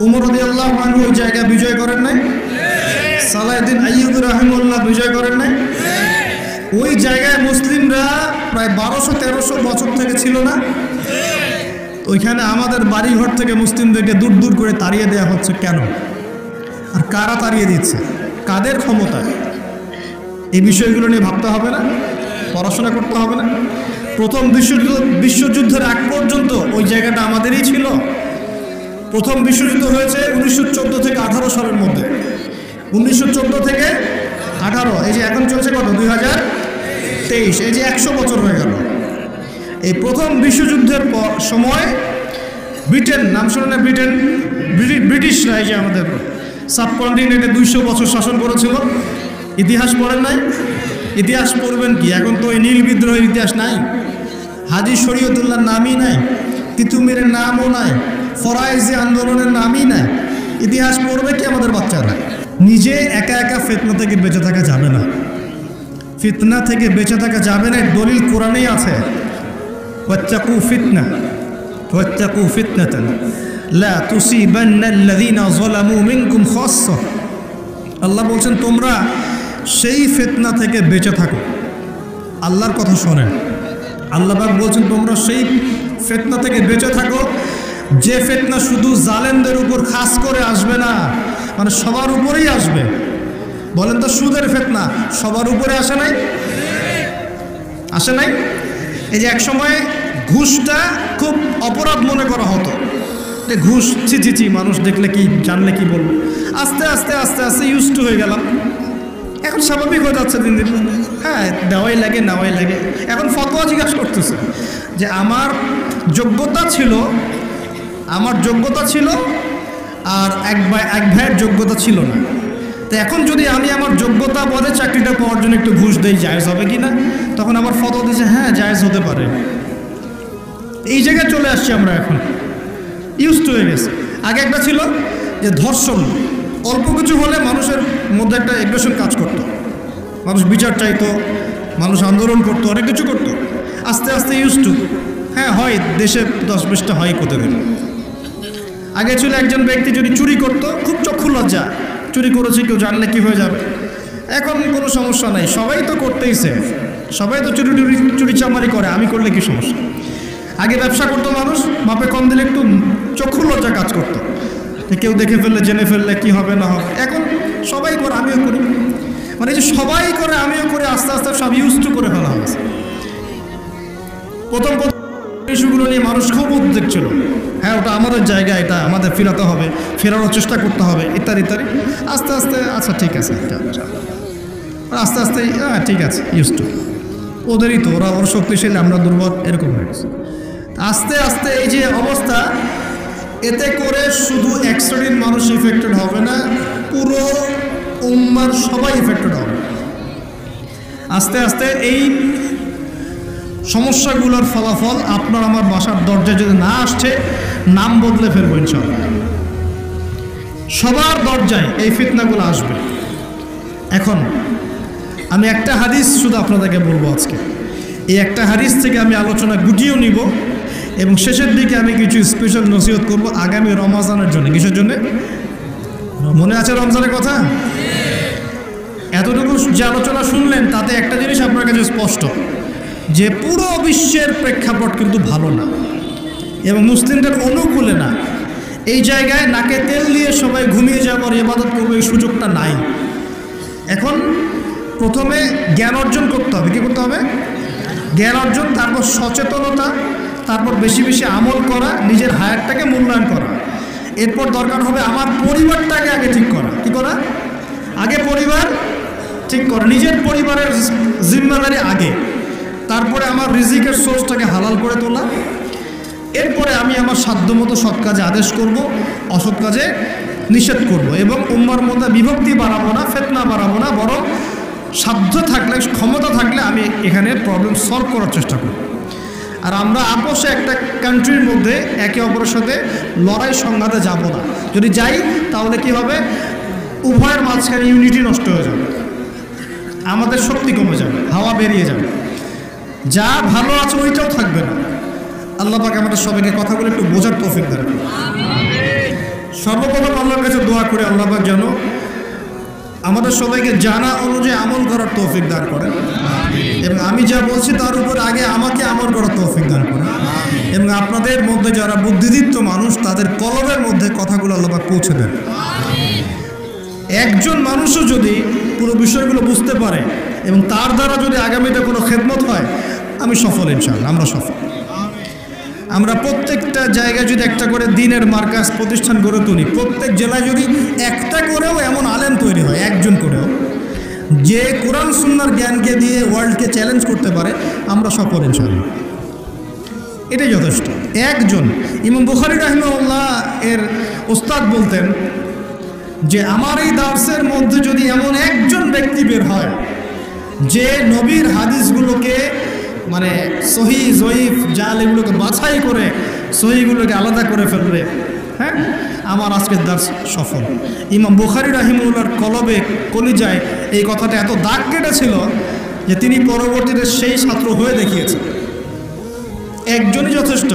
উমর রাদিয়াল্লাহু আনহু ওই জায়গা বিজয় করেন নাই? সালাহউদ্দিন আইয়ুবী রাহিমাহুল্লাহ বিজয় করেন নাই? ওই জায়গায় মুসলিমরা প্রায় 1200-1300 বছর থেকে ছিল না? ওইখানে আমাদের বাড়িঘর থেকে মুসলিমদেরকে দূর দূর করে তাড়িয়ে দেওয়া হচ্ছে কেন? আর কারা তাড়িয়ে দিচ্ছে? কাদের ক্ষমতা? এই বিষয়গুলো নিয়ে ভাবতে হবে না? পড়াশোনা করতে হবে না? প্রথম বিশ্বযুদ্ধের আগ পর্যন্ত ওই জায়গাটা আমাদেরই ছিল। প্রথম বিশ্বযুদ্ধ হয়েছে 1914 থেকে 18 সালের মধ্যে। 1914 থেকে 18, এই যে এখন চলছে কত, 2023, এই যে 100 বছর হয়ে গেল। এই প্রথম বিশ্বযুদ্ধের সময় ব্রিটেন, নাম শোনেন না? ব্রিটিশরা এই যে আমাদের সাবকন্টিনেন্টে 200 বছর শাসন করেছিল। ইতিহাস পড়েন নাই? ইতিহাস পড়বেন কি? এখন তো ওই নীল বিদ্রোহের ইতিহাস নাই, হাজী শরীয়তুল্লাহর নামই নাই, তিতুমিরের নামও নাই, ফরায়েজি আন্দোলনের নামই নাই। ইতিহাস পড়বে কি আমাদের বাচ্চারা? নিজে একা একা ফিতনা থেকে বেঁচে থাকা যাবে না। ফিতনা থেকে বেঁচে থাকা যাবে না, দলিল কোরআনেই আছে। ওয়াত্তাকু ফিতনা ওয়াত্তাকু ফিতনাতান লা তুসিবান্নাল্লাযীনা যালামু মিনকুম খাসসা। আল্লাহ বলছেন তোমরা সেই ফিতনা থেকে বেঁচে থাকো। আল্লাহর কথা শোনেন, আল্লাহ পাক বলছেন তোমরা সেই ফিতনা থেকে বেঁচে থাকো যে ফিতনা শুধু জালেমদের উপর খাস করে আসবে না, মানে সবার উপরেই আসবে। বলেন তো, সুদের ফিতনা সবার উপরে আসে নাই? আসে নাই? এই যে এক সময় ঘুষটা খুব অপরাধ মনে করা হতো, যে ঘুষ ছি, মানুষ দেখলে কি, জানলে কি বলবো। আস্তে আস্তে আস্তে আস্তে ইউজ টু হয়ে গেলাম। এখন স্বাভাবিক হয়ে যাচ্ছে দিন দিন। হ্যাঁ, দেওয়াই লাগে, নেওয়াই লাগে। এখন ফতোয়া জিজ্ঞাসা করতেছে যে আমার যোগ্যতা ছিল আর এক ভাইয়ের যোগ্যতা ছিল না, তো এখন যদি আমি আমার যোগ্যতা বলে চাকরিটা পাওয়ার জন্য একটু ঘুষ দেই, জায়েজ হবে কি না? তখন আমার ফতোয়া দিচ্ছে হ্যাঁ জায়েজ হতে পারে। এই জায়গায় চলে আসছি আমরা, এখন ইউজ টু হয়ে গেছে। আগে একটা ছিল যে ধর্ষণ, অল্প কিছু হলে মানুষের মধ্যে একটা এগ্রেশন কাজ করতো, মানুষ বিচার চাইতো, মানুষ আন্দোলন করতো, অনেক কিছু করতো। আস্তে আস্তে ইউজ টু, হ্যাঁ হয়, দেশে 10-20টা হয় প্রতিদিন। আগে ছিল একজন ব্যক্তি যদি চুরি করতো খুব চক্ষু লজ্জা, চুরি করেছে কেউ জানলে কি হয়ে যাবে। এখন কোনো সমস্যা নাই, সবাই তো করতেইছে, সবাই তো চুরি চামারি করে, আমি করলে কি সমস্যা? আগে ব্যবসা করতো মানুষ, মাপে কম দিলে একটু চক্ষু লজ্জা কাজ করতো, কেউ দেখে ফেললে, জেনে ফেললে কি হবে না হবে। এখন সবাই করে, আমিও করি, মানে যে সবাই করে আমিও করে, আস্তে আস্তে সব ইউজ টু করে ফেলা হয়েছে। প্রথম ইস্যুগুলো নিয়ে মানুষ খুব উদ্বেগ ছিল, হ্যাঁ ওটা আমাদের জায়গা, এটা আমাদের ফেরাতে হবে, ফেরানোর চেষ্টা করতে হবে, ইত্যাদি ইত্যাদি। আস্তে আস্তে আচ্ছা ঠিক আছে, আস্তে আস্তে হ্যাঁ ঠিক আছে, ইউজ টু। ওদেরই তো, ওরা ওর শক্তিশালী, আমরা দুর্বল, এরকম হয়ে গেছে। আস্তে আস্তে এই যে অবস্থা, এতে করে শুধু এক শ্রেণীর মানুষ ইফেক্টেড হবে না, পুরো উম্মার সবাই ইফেক্টেড হবে। আস্তে আস্তে এই সমস্যাগুলোর ফলাফল আপনার আমার বাসার দরজায় যদি না আসছে, নাম বদলে ফেলবো ইনশাআল্লাহ। সবার দরজায় এই ফিতনাগুলো আসবে। এখন আমি একটা হাদিস শুধু আপনাদেরকে বলবো আজকে। এই একটা হাদিস থেকে আমি আলোচনা গুটিয়েও নিব এবং শেষের দিকে আমি কিছু স্পেশাল নসিহত করব আগামী রমজানের জন্য। কিসের জন্য? মনে আছে রমজানের কথা? এতটুকু যে আলোচনা শুনলেন, তাতে একটা জিনিস আপনার কাছে স্পষ্ট, যে পুরো বিশ্বের প্রেক্ষাপট কিন্তু ভালো না এবং মুসলিমদের অনুকূলে না। এই জায়গায় নাকে তেল দিয়ে সবাই ঘুমিয়ে যাবার, ইবাদত করবে, এই সুযোগটা নাই। এখন প্রথমে জ্ঞান অর্জন করতে হবে। কী করতে হবে? জ্ঞান অর্জন, তারপর সচেতনতা, তারপর বেশি বেশি আমল করা, নিজের হায়াতটাকে মূল্যায়ন করা। এরপর দরকার হবে আমার পরিবারটাকে আগে ঠিক করা। কী করা? আগে পরিবার ঠিক করা, নিজের পরিবারের জিম্মাদারি আগে, তারপরে আমার রিজিকের সোর্সটাকে হালাল করে তোলা। এরপরে আমি আমার সাধ্যমতো সৎ কাজে আদেশ করব, অসৎ কাজে নিষেধ করব এবং উম্মার মধ্যে বিভক্তি বাড়াবো না, ফিতনা বাড়াবো না, বরং সাধ্য থাকলে, ক্ষমতা থাকলে আমি এখানে প্রবলেম সলভ করার চেষ্টা করব। আর আমরা আপোষে একটা কান্ট্রির মধ্যে একে অপরের সাথে লড়াই সংঘাতে যাব না। যদি যাই তাহলে কি হবে? উভয়ের মাঝখানে ইউনিটি নষ্ট হয়ে যাবে, আমাদের শক্তি কমে যাবে, হাওয়া বেরিয়ে যাবে, যা ভালো আছে ওইটাও থাকবে না। আল্লাহ পাক আমাদের সবাইকে কথাগুলো একটু বোঝার তৌফিক দেন। সর্বপ্রথম আল্লাহর কাছে দোয়া করে আল্লাহ পাক যেন আমাদের সবাইকে জানা অনুযায়ী আমল করার তৌফিক দান করেন, এবং আমি যা বলছি তার উপর আগে আমাকে আমল করার তৌফিক দান করেন, এবং আপনাদের মধ্যে যারা বুদ্ধিদীপ্ত মানুষ তাদের কলমের মধ্যে কথাগুলো আল্লাহ পাক পৌঁছে দেন। একজন মানুষও যদি পুরো বিষয়গুলো বুঝতে পারে এবং তার দ্বারা যদি আগামীতে কোনো খেদমত হয়, আমি সফল, ইনশাআল্লাহ আমরা সফল। আমরা প্রত্যেকটা জায়গায় যদি একটা করে দিনের মার্কাজ প্রতিষ্ঠান গড়ে তুলি, প্রত্যেক জেলায় যদি একটা করেও এমন আলেম তৈরি হয়, একজন করেও, যে কোরআন সুন্নাহর জ্ঞানকে দিয়ে ওয়ার্ল্ডকে চ্যালেঞ্জ করতে পারে, আমরা সফল ইনশাআল্লাহ। এটাই যথেষ্ট। একজন ইমাম বুখারী রাহিমাহুল্লাহ এর ওস্তাদ বলতেন যে আমার এই দার্সের মধ্যে যদি এমন একজন ব্যক্তি বের হয় যে নবীর হাদিসগুলোকে মানে সহি জয়ীফ জাল এগুলোকে বাছাই করে সহিগুলোকে আলাদা করে ফেলবে, হ্যাঁ, আমার আজকের দার্স সফল। ইমাম বুখারী রাহিমাহুল্লাহর কলবে কলিজায় এই কথাটা এত দাগ কেটেছিল যে তিনি পরবর্তীতে সেই ছাত্র হয়ে দেখিয়েছেন। একজনই যথেষ্ট,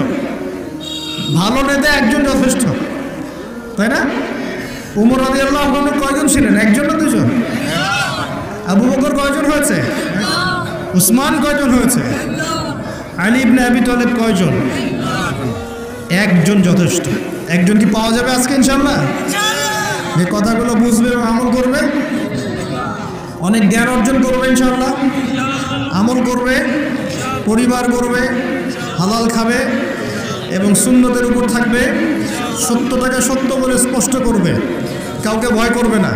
ভালো নেতা একজন যথেষ্ট, তাই না? উমর রাদিয়াল্লাহু আনহু কয়জন ছিলেন? একজন না দুজন? আবু বকর কয়জন হয়েছে? উসমান কয়জন হয়েছে? আলী ইবনে আবি তালেব কয়জন? একজন যথেষ্ট। একজন কি পাওয়া যাবে আজকে ইনশাআল্লাহ? যে কথাগুলো বুঝবে এবং আমল করবে, অনেক জ্ঞান অর্জন করবে ইনশাআল্লাহ, আমল করবে, পরিবার করবে, হালাল খাবে এবং সুন্নতের উপর থাকবে, সত্যটাকে সত্য বলে স্পষ্ট করবে, কাউকে ভয় করবে না,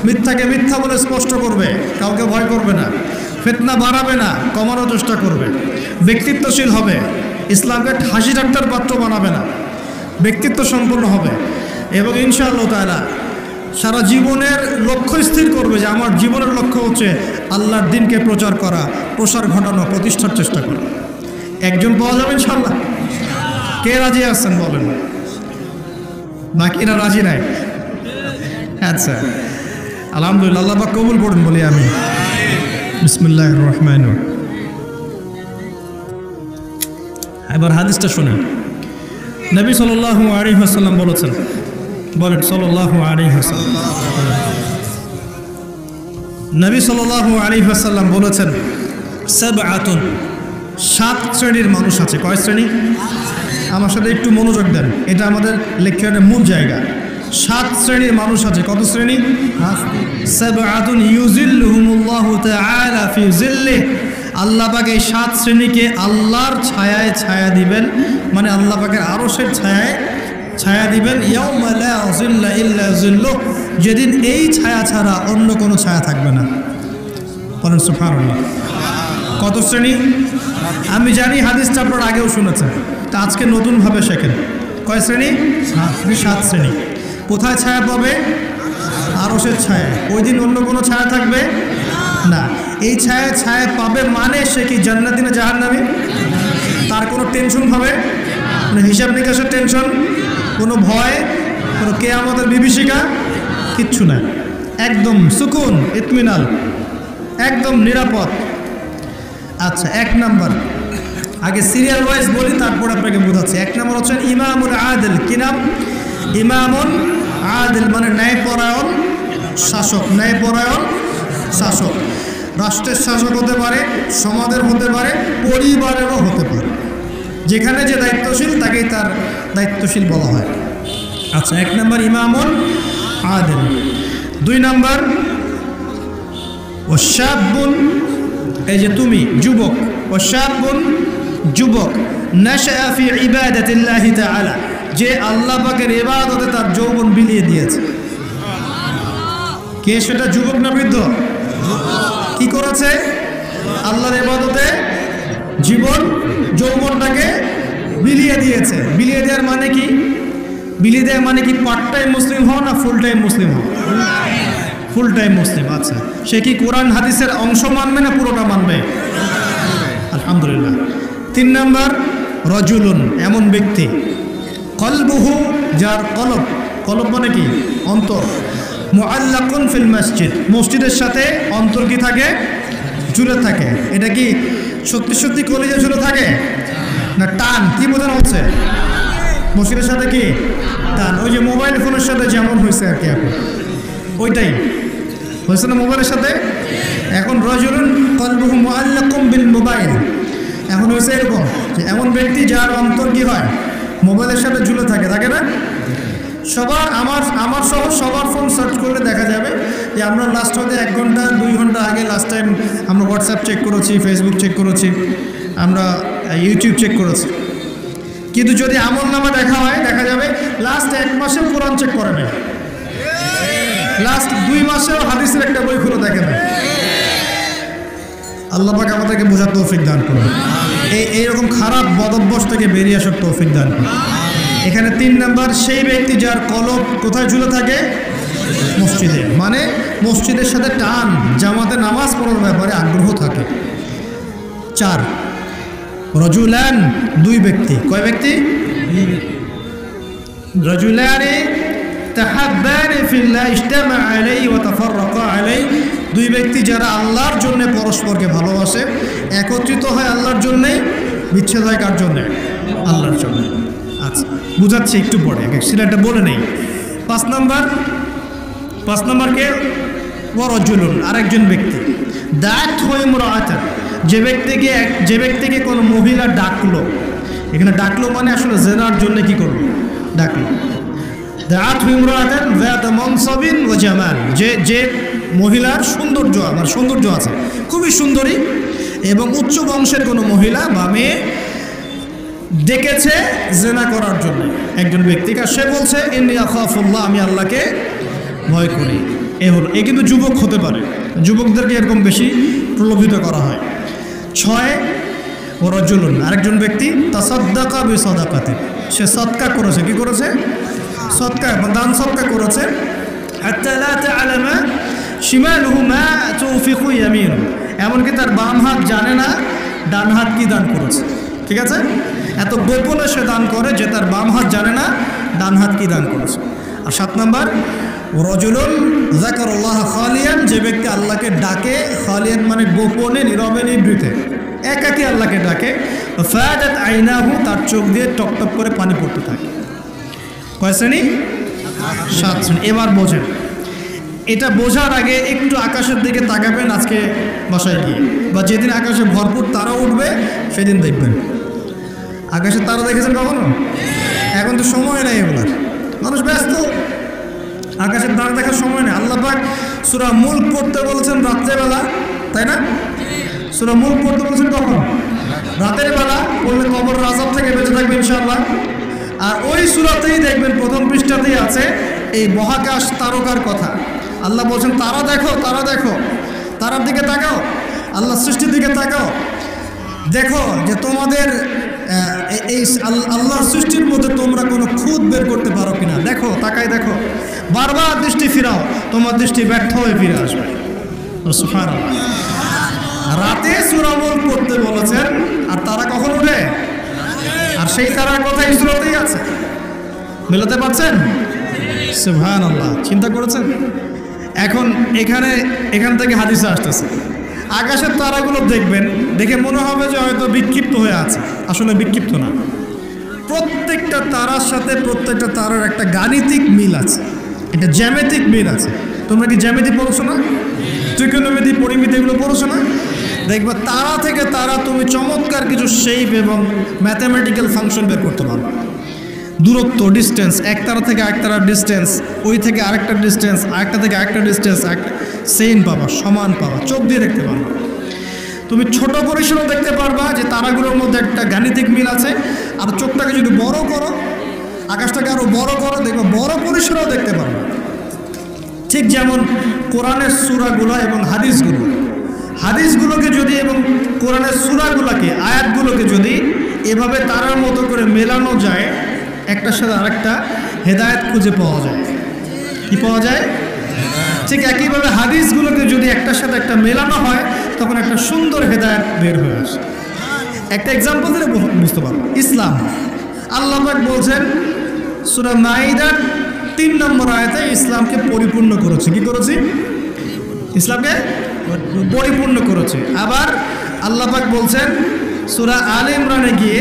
মিথ্যাকে মিথ্যা বলে স্পষ্ট করবে, কাউকে ভয় করবে না, ফিতনা বাড়াবে না, কমানোর চেষ্টা করবে, ব্যক্তিত্বশীল হবে, ইসলামকে হাসি ঠাট্টার পাত্র বানাবে না, ব্যক্তিত্ব সম্পন্ন হবে এবং ইনশাআল্লাহ তাআলা সারা জীবনের লক্ষ্য স্থির করবে যে আমার জীবনের লক্ষ্য হচ্ছে আল্লাহর দ্বীনকে প্রচার করা, প্রসার ঘটানো, প্রতিষ্ঠার চেষ্টা করা। একজন পাওয়া যাবে ইনশাআল্লাহ? কে রাজি আছেন বলেন? বাকিরা রাজি নাই? আচ্ছা, আলহামদুলিল্লাহ, আল্লাহ পাক কবুল করুন বলি আমি। বিসমিল্লাহির রহমানির রহিম। এবার হাদিসটা শুনেন। নবী সাল্লাল্লাহু আলাইহি ওয়াসাল্লাম বলেছেন, বলেন সাল্লাল্লাহু আলাইহি ওয়াসাল্লাম, নবী সাল্লাল্লাহু আলাইহি ওয়াসাল্লাম বলেছেন, সাবআতুন, 7 শ্রেণীর মানুষ আছে। কয় শ্রেণী? আমার সাথে একটু মনোযোগ দেন, এটা আমাদের লেকচারের মূল জায়গা। 7 শ্রেণীর মানুষ আছে। কত শ্রেণী? সাবআতুন ইউজিল্লুহুমুল্লাহু তাআলা ফি জিল্লিহি, আল্লাহ পাক এই 7 শ্রেণীকে আল্লাহর ছায়ায় ছায়া দিবেন, মানে আল্লাহ পাকের আরশের ছায়ায় ছায়া দিবেন। ইয়াউমা লা জিল্লা ইল্লা জিল্লুহ, যেদিন এই ছায়া ছাড়া অন্য কোনো ছায়া থাকবে না। বলেন সুবহানাল্লাহ। কত শ্রেণী? আমি জানি হাদিসটা আপনারা আগেও শুনেছেন, তা আজকে নতুনভাবে শেখেন। কয় শ্রেণী? 7 শ্রেণী। কোথায় ছায়া পাবে? আরশের ছায়া। ওই দিন অন্য কোনো ছায়া থাকবে না। এই ছায়া ছায়া পাবে মানে সে কি জান্নাতি না জাহান্নামী? তার কোনো টেনশন হবে? কোনো হিসাব নিকাশের টেনশন, কোনো ভয়, কোনো কিয়ামতের বিভীষিকা কিচ্ছু না। একদম সুকুন, ইতমিনাল, একদম নিরাপদ। আচ্ছা, 1 নাম্বার, আগে সিরিয়াল ওয়াইজ বলি তারপর আপনাকে বোঝাচ্ছি। 1 নাম্বার হচ্ছেন ইমামুল আদিল। কি নাম? ইমামুল আদিল, মানে ন্যায়পরায়ণ শাসক। ন্যায়পরায়ণ শাসক, রাষ্ট্রের শাসক হতে পারে, সমাজের হতে পারে, পরিবারেরও হতে পারে। যেখানে যে দায়িত্বশীল তাকেই তার দায়িত্বশীল বলা হয়। আচ্ছা, 1 নাম্বার ইমামুল আদিল। 2 নাম্বার ওয়াশাবুন, এই যে তুমি যুবক, ওয়াশাবুন যুবক, নাশআ ফি ইবাদাতিল্লাহি তাআলা, যে আল্লাহ পাকের ইবাদতে তার যৌবন বিলিয়ে দিয়েছে। কে সেটা? যুবক না বৃদ্ধ? কি করেছে? আল্লাহর ইবাদতে জীবন যৌবনটাকে বিলিয়ে দিয়েছে। বিলিয়ে দেওয়ার মানে কি? বিলিয়ে দেওয়ার মানে কি পার্ট টাইম মুসলিম হও না ফুল টাইম মুসলিম হও? ফুল টাইম মুসলিম। আচ্ছা, সে কি কোরআন হাদিসের অংশ মানবে না পুরোটা মানবে? আলহামদুলিল্লাহ। 3 নাম্বার রজুলুন, এমন ব্যক্তি, কলবুহু, যার কলব, কলব মানে কি? অন্তর, মুআল্লাকুন ফিল মসজিদ, মসজিদের সাথে অন্তর কি থাকে? জুড়ে থাকে। এটা কি সত্যি সত্যি কলিজা জুড়ে থাকে না টান? কি বোঝানো হচ্ছে? মসজিদের সাথে কি টান? ওই যে যে মোবাইল ফোনের সাথে যেমন হয়েছে আর কি, এখন ওইটাই হয়েছে না মোবাইলের সাথে। এখন রাজুলুন কলবুহু মুআল্লাকুম বিল মোবাইল, এখন হয়েছে এরকম যে এমন ব্যক্তি যার অন্তর কি হয় মোবাইলের সাথে ঝুলে থাকে না। সবার আমার সহ সবার ফোন সার্চ করলে দেখা যাবে যে আমরা লাস্ট হতে 1 ঘন্টা 2 ঘন্টা আগে লাস্ট টাইম আমরা হোয়াটসঅ্যাপ চেক করেছি, ফেসবুক চেক করেছি, আমরা ইউটিউব চেক করেছি। কিন্তু যদি আমল নামা দেখা হয়, দেখা যাবে লাস্ট 1 মাসেও কোরআন চেক করে নাই, লাস্ট 2 মাসেও হাদিসের একটা বই খুলে দেখে না। আল্লাহ পাক আমাদেরকে বোঝার তৌফিক দান করুন, এইরকম খারাপ বদভ্যাস থেকে বেরিয়ে আসার তৌফিক দান করুন। এখানে 3 নাম্বার, সেই ব্যক্তি যার কলব কোথায় ঝুলে থাকে? মসজিদে, মানে মসজিদের সাথে টান, জামাতে নামাজ পড়ার ব্যাপারে আগ্রহ থাকে। 4 রাজুলান, 2 ব্যক্তি। কয় ব্যক্তি? রাজুলানি তাহাব্বানি ফিল্লাহ ইজতামা আলাইহি ওয়া তাফাররাকা আলাইহি, 2 ব্যক্তি যারা আল্লাহর জন্য পরস্পরকে ভালোবাসে, একত্রিত হয় আল্লাহর জন্যে, বিচ্ছেদ হয় কার জন্যে? আল্লাহর জন্য। আচ্ছা, বুঝাচ্ছি একটু পরে, সেটা বলে নেই। 5 নাম্বারকে ওয়ারাজুলুন, আরেকজন ব্যক্তি। দাত হয়ে মুরাআতান, যে ব্যক্তিকে কোনো মহিলা ডাকলো, এখানে ডাকলো মানে আসলে জেনার জন্য কি করলো? ডাকলো। দাত হয়ে মুরাআতান যাত মানসাবিন ওয়া জামাল, যে মহিলার সৌন্দর্য আছে, খুবই সুন্দরী এবং উচ্চ বংশের কোনো মহিলা বা মেয়ে ডেকেছে জেনা করার জন্য একজন ব্যক্তিকে, সে বলছে ইন্নী আখাফুল্লাহ, আমি আল্লাহকে ভয় করি। এ কিন্তু যুবক হতে পারে, যুবকদেরকে এরকম বেশি প্রলোভিত করা হয়। 6 রাজুলুন, আরেকজন ব্যক্তি তাসাদ্দাকা বিসাদাকাতি, সে সদকা করেছে। কি করেছে? সদকা বা দান সদকা করেছে। হাত্তা লা তা'লামা শিমালুহু মা তুনফিকু ইয়ামিনু, এমনকি তার বাম হাত জানে না ডান হাত কি দান করেছে। ঠিক আছে, এত গোপনে সে দান করে যে তার বাম হাত জানে না ডান হাত কি দান করেছে। আর 7 নাম্বার রাজুলুন যাকারাল্লাহ খালিয়ান, যে ব্যক্তি আল্লাহকে ডাকে, খালিয়ান মানে গোপনে, নীরবে, নিভৃতে, একাকী আল্লাহকে ডাকে। ফাজাত আইনাহু, তার চোখ দিয়ে টপটপ করে পানি পড়তে থাকে। কয় শ্রেণী? 7 শ্রেণী। এবার বোঝেন, এটা বোঝার আগে একটু আকাশের দিকে তাকাবেন আজকে বাসায় গিয়ে, বা যেদিন আকাশে ভরপুর তারা উঠবে সেদিন দেখবেন। আকাশের তারা দেখেছেন কখনো? এখন তো সময় নেই এগুলার, মানুষ ব্যস্ত, আকাশের তারা দেখার সময় নেই। আল্লাহ পাক সূরা মুলক পড়তে বলেছেন রাত্রেবেলা, তাই না? সূরা মুলক পড়তে বলেছেন কখন? রাতের বেলা, পড়লে কবরের আযাব থেকে বেঁচে থাকবে ইনশাআল্লাহ। আর ওই সূরাতেই দেখবেন প্রথম পৃষ্ঠাতেই আছে এই মহাকাশ তারকার কথা। আল্লাহ বলছেন তারা দেখো, তারার দিকে তাকাও, আল্লাহ সৃষ্টির দিকে তাকাও, দেখো যে তোমাদের এই আল্লাহর সৃষ্টির মধ্যে তোমরা কোনো খুঁত বের করতে পারো কিনা। দেখো, তাকাই দেখো, বারবার দৃষ্টি ফিরাও, তোমার দৃষ্টি ব্যর্থ হয়ে ফিরে আসবে। সুবহানাল্লাহ। রাতে সূরা মুলক পড়তে বলেছেন, আর তারা কখন উঠে? আর সেই তারার কথা এই সূরাতেই আছে। মেলাতে পারছেন? সুবহানাল্লাহ। চিন্তা করেছেন? এখন এখান থেকে হাদিসে আসতেছে, আকাশের তারাগুলো দেখবেন, দেখে মনে হবে যে হয়তো বিক্ষিপ্ত হয়ে আছে, আসলে বিক্ষিপ্ত না। প্রত্যেকটা তারার সাথে প্রত্যেকটা তারার একটা গাণিতিক মিল আছে, এটা জ্যামিতিক মিল আছে। তোমরা কি জ্যামিতি পড়ছো না? ত্রিকোণমিতি, পরিমিতি এগুলো পড়ছো না? দেখবা তারা থেকে তারা তুমি চমৎকার কিছু শেপ এবং ম্যাথামেটিক্যাল ফাংশন বের করতে পারো। দূরত্ব, ডিস্টেন্স, এক তারা থেকে আরেক তারার ডিস্টেন্স, ওই থেকে আরেকটা ডিস্টেন্স, আরেকটা থেকে আরেকটা ডিস্টেন্স, সেম পাবা, সমান পাবা, চোখ দিয়ে দেখতে পারবা। তুমি ছোট পরিসরও দেখতে পারবা যে তারাগুলোর মধ্যে একটা গাণিতিক মিল আছে। আর চোখটাকে যদি বড় করো, আকাশটাকে আরও বড় করো, দেখবে বড় পরিসরও দেখতে পারবা। ঠিক যেমন কোরআনের সূরাগুলো এবং হাদিসগুলোকে যদি এবং কোরআনের সূরাগুলোকে, আয়াতগুলোকে যদি এভাবে তারার মতো করে মেলানো যায়, একটার সাথে আরেকটা, হেদায়েত খুঁজে পাওয়া যায়। কি পাওয়া যায়? ঠিক একইভাবে হাদিসগুলোকে যদি একটার সাথে একটা মেলানো হয়, তখন একটা সুন্দর হেদায়েত বের হয়ে আসে। একটা এক্সাম্পল দিলে বুঝতে পারবো। ইসলাম, আল্লাহ পাক বলছেন সূরা মাইদার 3 নম্বর আয়াতে ইসলামকে পরিপূর্ণ করেছে। কি করেছি? ইসলামকে পরিপূর্ণ করেছে। আবার আল্লাহ পাক বলছেন সূরা আলে ইমরানে গিয়ে,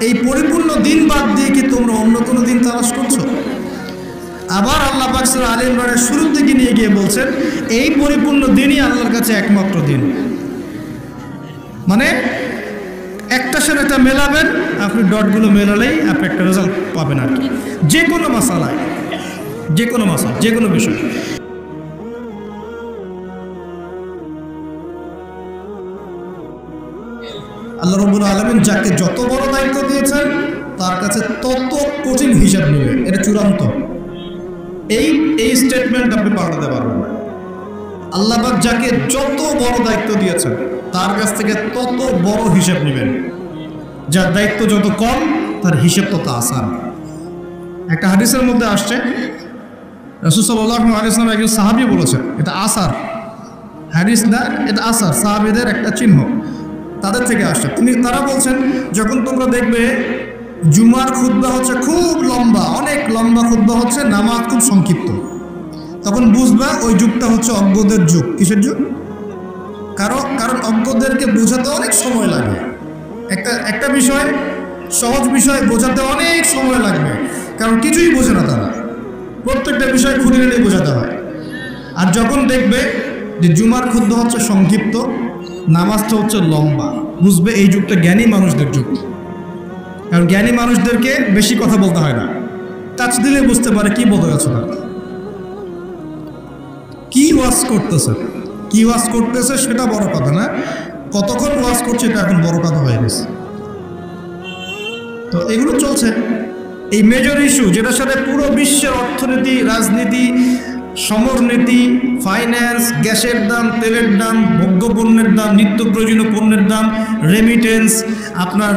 এই পরিপূর্ণ দিন বাদ দিয়ে কি তোমরা অন্য কোনো দিন তালাশ করছো? আবার আল্লাহ পাক সূরা আলে ইমরানের শুরুর দিকে নিয়ে গিয়ে বলছেন এই পরিপূর্ণ দিনই আল্লাহর কাছে একমাত্র দিন। মানে একটার সাথে একটা মেলাবেন, আপনি ডটগুলো মেলালেই আপনি একটা রেজাল্ট পাবেন আর কি, যে কোনো মাসালায়, যে কোনো মাসালা, যে কোনো বিষয়। আল্লাহ রাব্বুল আলামিন যাকে যত বড় দায়িত্ব দিয়েছেন তার কাছে তত কঠিন হিসাব নেবে, এটা চূড়ান্ত। এই স্টেটমেন্ট আপনি পাল্টাতে পারবেন না। আল্লাহ পাক যাকে যত বড় দায়িত্ব দিয়েছেন তার কাছ থেকে তত বড় হিসাব নেবেন। যার দায়িত্ব যত কম তার হিসাব তত আসান। একটা হাদিসের মধ্যে আসছে রাসূল সাল্লাল্লাহু আলাইহি ওয়াসাল্লাম একজন সাহাবী বলেছেন, এটা আসার হাদিস না, এটা আসার, সাহাবীদের একটা চিহ্ন, তাদের থেকে আসছে। তারা বলছেন যখন তোমরা দেখবে জুমার খুতবা হচ্ছে খুব লম্বা, অনেক লম্বা খুতবা হচ্ছে, নামাজ খুব সংক্ষিপ্ত, তখন বুঝবা ওই যুগটা হচ্ছে অজ্ঞদের যুগ। কিসের যুগ? কারণ অজ্ঞদেরকে বোঝাতে অনেক সময় লাগে। একটা বিষয়, সহজ বিষয় বোঝাতে অনেক সময় লাগবে, কারণ কিছুই বোঝে না তারা, প্রত্যেকটা বিষয় খুঁড়ে নিয়ে বোঝাতে হয়। আর যখন দেখবে যে জুমার খুতবা হচ্ছে সংক্ষিপ্ত, নামাজটা হচ্ছে লম্বা, বুঝবে এই যুগটা জ্ঞানী মানুষদের যুগ। কারণ জ্ঞানী মানুষদেরকে বেশি কথা বলতে হয় না, টাচ দিলে বুঝতে পারে কি বলতে যাচ্ছে না, কি ওয়াজ করতেছে, কি ওয়াজ করতেছে সেটা বড় কথা না, কতক্ষণ ওয়াজ করছে এটা এখন বড় কথা হয়ে গেছে। তো এগুলো চলছে, এই মেজর ইস্যু যেটার সাথে পুরো বিশ্বের অর্থনীতি, রাজনীতি, সমরনীতি, ফাইন্যান্স, গ্যাসের দাম, তেলের দাম, ভোগ্যপণ্যের দাম, নিত্য প্রয়োজনীয় পণ্যের দাম, রেমিটেন্স, আপনার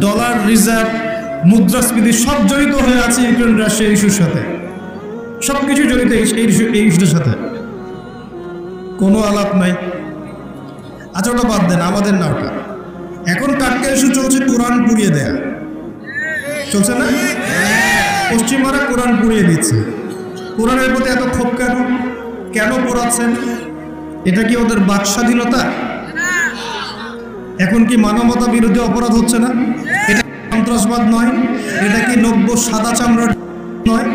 ডলার রিজার্ভ, মুদ্রাস্ফীতি, সব জড়িত হয়ে আছে ইউক্রেন রাশিয়া ইস্যুর সাথে। সব কিছু জড়িত এই ইস্যুর সাথে, কোনো আলাপ নাই। আচ্ছা ওটা বাদ দেন, আমাদের না ওটা। এখন টাটকা ইস্যু চলছে কোরআন পুড়িয়ে দেয়া, চলছে না? পশ্চিমারা কোরআন পুড়িয়ে দিচ্ছে। কোরআনের প্রতি এত ক্ষোভ কেন? কেন পোড়াচ্ছেন? এটা কি ওদের বাক স্বাধীনতা? এখন কি মানবতা বিরোধী অপরাধ হচ্ছে না? এটা সন্ত্রাসবাদ নয়? এটা কি নব্য সাদা চামড়ার নয়?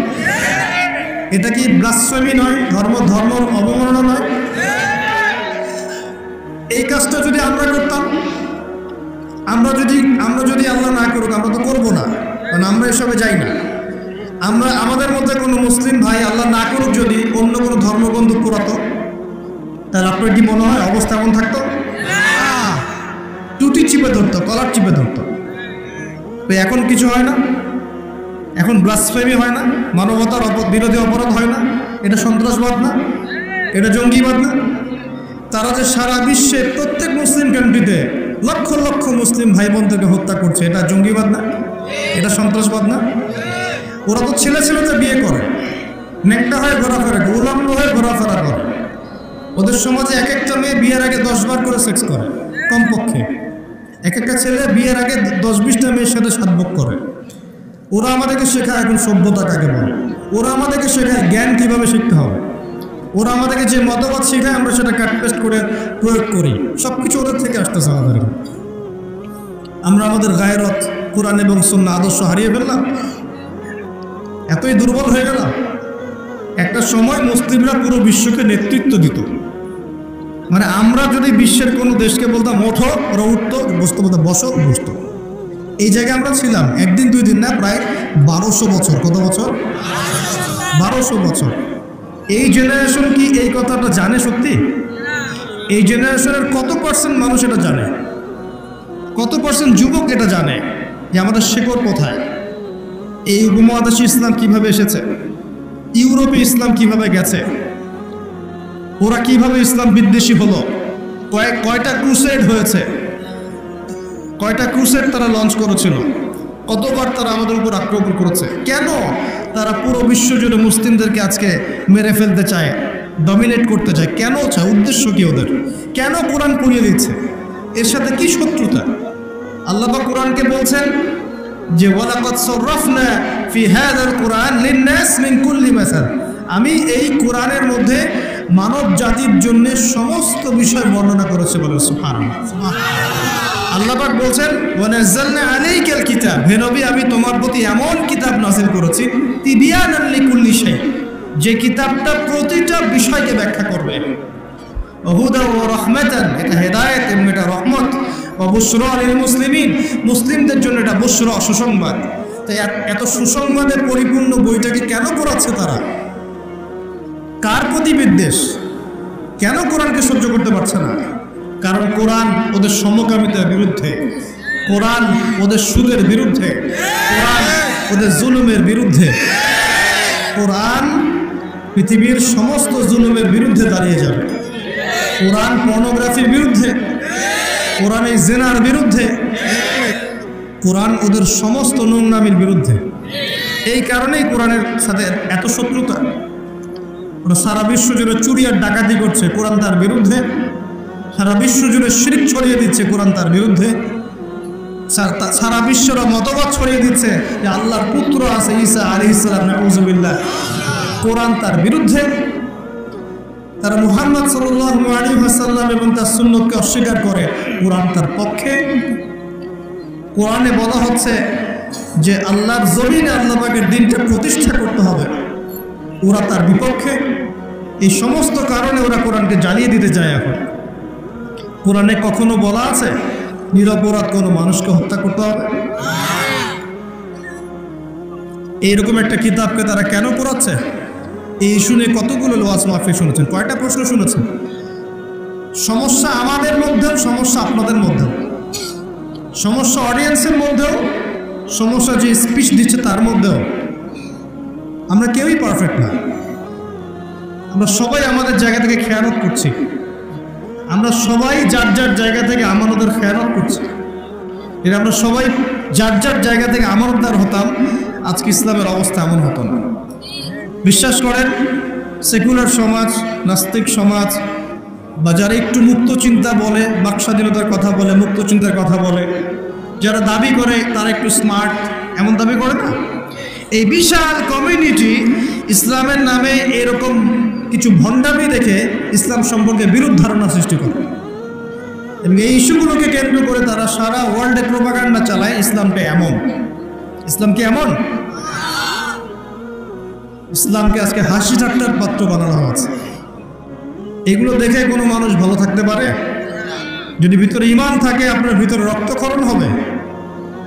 এটা কি ব্লাসফেমি নয়? ধর্ম অবমাননা নয়? এই কাজটা যদি আমরা করতাম, আমরা যদি আল্লাহ না করুক, আমরা তো করবো না, কারণ আমরা এসবে যাই না। আমাদের মধ্যে কোনো মুসলিম ভাই আল্লাহ না করুক যদি অন্য কোনো ধর্মগ্রন্থ পোড়াতো, তাহলে আপনার কি মনে হয় অবস্থা এমন থাকতো? টুটি চিপে ধরতো, কলার চিপে ধরতো। তো এখন কিছু হয় না, এখন ব্লাসফেমি হয় না, মানবতার বিরোধী অপরাধ হয় না, এটা সন্ত্রাসবাদ না, এটা জঙ্গিবাদ না? তারা যে সারা বিশ্বে প্রত্যেক মুসলিম কান্ট্রিতে লক্ষ লক্ষ মুসলিম ভাই বোনদেরকে হত্যা করছে, এটা জঙ্গিবাদ না? এটা সন্ত্রাসবাদ না? ওরা তো ছেলেতে বিয়ে করে, নেকটা হয়ে ঘোরাফেরা করে, উলম্ব হয়ে ঘোরাফেরা করে। ওদের সমাজে এক একটা মেয়ে বিয়ের আগে 10 বার করে সেক্স করে কমপক্ষে। এক একটা ছেলে বিয়ের আগে 10-20টা মেয়ের সাথে সাতভোগ করে। ওরা আমাদেরকে শেখায় এখন সভ্যতা কাকে বলে, ওরা আমাদেরকে শেখায় জ্ঞান কীভাবে শিখতে হবে, ওরা আমাদেরকে যে মতবাদ শেখায় আমরা সেটা কাটপেস্ট করে প্রয়োগ করি। সব কিছু ওদের থেকে আসতেছে আমাদের। আমরা আমাদের গায়রত, কোরআন এবং সুন্নাহ আদর্শ হারিয়ে ফেললাম, এতই দুর্বল হয়ে গেলাম। একটা সময় মুসলিমরা পুরো বিশ্বকে নেতৃত্ব দিত, মানে আমরা যদি বিশ্বের কোনো দেশকে বলতাম ওঠো, ওরা উঠতো, বসতো, বলতাম বসো, বসতো। এই জায়গায় আমরা ছিলাম একদিন 2 দিন না, প্রায় 1200 বছর। কত বছর? 1200 বছর। এই জেনারেশন কি এই কথাটা জানে সত্যি? এই জেনারেশনের কত % মানুষ এটা জানে? কত % যুবক এটা জানে যে আমাদের শেকড় কোথায়? এই উপমহাদেশে ইসলাম কিভাবে এসেছে, ইউরোপে ইসলাম কিভাবে গেছে, ওরা কিভাবে ইসলাম বিদ্বেষী হলো, কয়টা ক্রুসেড হয়েছে, কয়টা ক্রুসেড তারা লঞ্চ করেছিল, কতবার তারা আমাদের উপর আক্রমণ করেছে, কেন তারা পুরো বিশ্ব জুড়ে মুসলিমদেরকে আজকে মেরে ফেলতে চায়, ডমিনেট করতে চায়, কেন চায়, উদ্দেশ্য কি ওদের, কেন কোরআন পুড়িয়ে দিচ্ছে, এর সাথে কি শত্রুতা? আল্লাহ পাক কোরআনকে বলছেন যে ওয়ালাকাদ সাররাফনা ফি হাযাল কুরআন লিন-নাস মিন কুল্লি মাসাল, আমি এই কোরআনের মধ্যে মানব জাতির জন্য সমস্ত বিষয় বর্ণনা করেছে বলে সুবহানাল্লাহ। আল্লাহ পাক বলছেন ওয়া নাযালনা আলাইকাল কিতাব, হে নবী আমি তোমার প্রতি এমন কিতাব নাযিল করেছি তিবিয়ানান লিকুল্লি শাই, যে কিতাবটা প্রতিটা বিষয়কে ব্যাখ্যা করবে। হুদা ও রহমাতান, এটা হেদায়েত এবং এটা রহমত। ওয়া বুশরা লিল মুসলিমিন, মুসলিমদের জন্য এটা বুশরা, সুসংবাদ। তাই এত সুসংবাদে পরিপূর্ণ বইটাকে কেন পড়াচ্ছে তারা? কার প্রতি বিদ্বেষ? কেন কোরআনকে সহ্য করতে পারছে না? কারণ কোরআন ওদের সমকামিতার বিরুদ্ধে, কোরআন ওদের সুদের বিরুদ্ধে, কোরআন ওদের জুলুমের বিরুদ্ধে। কোরআন পৃথিবীর সমস্ত জুলুমের বিরুদ্ধে দাঁড়িয়ে যাবে। কোরআন পর্নোগ্রাফির বিরুদ্ধে, কোরআন এই জিনার বিরুদ্ধে, কোরআন ওদের সমস্ত নোংরামির বিরুদ্ধে। এই কারণেই কোরআনের সাথে এত শত্রুতা। ওরা সারা বিশ্ব জুড়ে চুরি আর ডাকাতি করছে, কোরআন তার বিরুদ্ধে। সারা বিশ্ব জুড়ে শিরক ছড়িয়ে দিচ্ছে, কোরআন তার বিরুদ্ধে। সারা বিশ্বরা মতবাদ ছড়িয়ে দিচ্ছে যে আল্লাহর পুত্র আছে ঈসা আলাইহিস সালাম, নাউযুবিল্লাহ, কোরআন তার বিরুদ্ধে। তারা মুহাম্মদ সাল্লাল্লাহু আলাইহি ওয়াসাল্লাম এবং তার সুন্নতকে অস্বীকার করে, কোরআন তার পক্ষে। কোরআনে বলা হচ্ছে যে আল্লাহর জমিনে আল্লাহ পাকের দ্বীনটা প্রতিষ্ঠা করতে হবে, ওরা তার বিপক্ষে। এই সমস্ত কারণে ওরা কোরআনকে জ্বালিয়ে দিতে চায়। এখন কোরআনে কখনো বলা আছে নিরপরাধ কোনো মানুষকে হত্যা করতে হবে? এইরকম একটা কিতাবকে তারা কেন পড়াচ্ছে? এই শুনে কতগুলো ওয়াজ মাহফিল শুনেছেন, কয়টা প্রশ্ন শুনেছেন? সমস্যা আমাদের মধ্যেও, সমস্যা আপনাদের মধ্যেও, সমস্যা অডিয়েন্সের মধ্যেও, সমস্যা যে স্পিচ দিচ্ছে তার মধ্যেও। আমরা কেউই পারফেক্ট না। আমরা সবাই আমাদের জায়গা থেকে খেয়ানত করছি। আমরা সবাই যার যার জায়গা থেকে আমানতের খেয়ানত করছি। এটা আমরা সবাই যার যার জায়গা থেকে আমানতদার হতাম, আজকে ইসলামের অবস্থা এমন হতো না। বিশ্বাস করেন, সেকুলার সমাজ, নাস্তিক সমাজ, বা যারা একটু মুক্ত চিন্তা বলে, বাক স্বাধীনতার কথা বলে, মুক্ত চিন্তার কথা বলে, যারা দাবি করে তারা একটু স্মার্ট, এমন দাবি করে না। এই বিশাল কমিউনিটি ইসলামের নামে এরকম কিছু ভণ্ডামি দেখে ইসলাম সম্পর্কে বিরূপ ধারণা সৃষ্টি করে, এবং এই ইস্যুগুলোকে কেন্দ্র করে তারা সারা ওয়ার্ল্ডে প্রোপাগান্ডা চালায়। ইসলামটা এমন, ইসলাম কি এমন? ইসলামকে আজকে হাসি ঠাট্টার পাত্র বানানো হয়েছে। এগুলো দেখে কোনো মানুষ ভালো থাকতে পারে? যদি ভিতরে ঈমান থাকে, আপনার ভিতরে রক্তক্ষরণ হবে,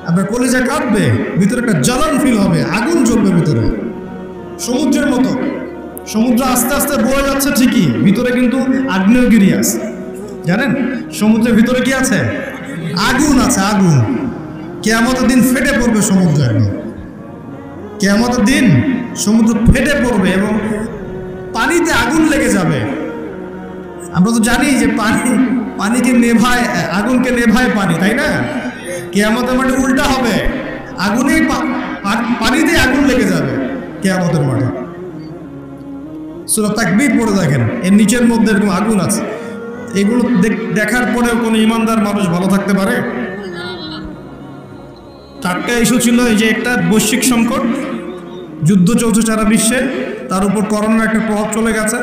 আপনার কলিজা কাঁপবে, ভিতরে একটা জ্বালান ফিল হবে, আগুন জ্বলবে ভিতরে, সমুদ্রের মতো। সমুদ্র আস্তে আস্তে বয়ে যাচ্ছে ঠিকই, ভিতরে কিন্তু আগ্নেয়গিরি আছে। জানেন সমুদ্রের ভিতরে কি আছে? আগুন আছে, আগুন। কিয়ামতের দিন ফেটে পড়বে সমুদ্র, একদম কিয়ামতের দিন সমুদ্র ফেটে পড়বে এবং পানিতে আগুন লেগে যাবে। আমরা তো জানি যে পানিকে নেভায়, আগুনকে নেভায় পানি, তাই না? কিয়ামতের মাঠে উল্টা হবে, আগুনে পানিতে আগুন লেগে যাবে কিয়ামতের মাঠে। সূরা তাকবীর পড়ে দেখেন, এর নিচের মধ্যে এরকম আগুন আছে। এগুলো দেখার পরেও কোনো ইমানদার মানুষ ভালো থাকতে পারে? চারটা ইস্যু ছিল। এই যে একটা বৈশ্বিক সংকট, যুদ্ধ চলছে সারা বিশ্বে, তার উপর করোনার একটা প্রভাব চলে গেছে।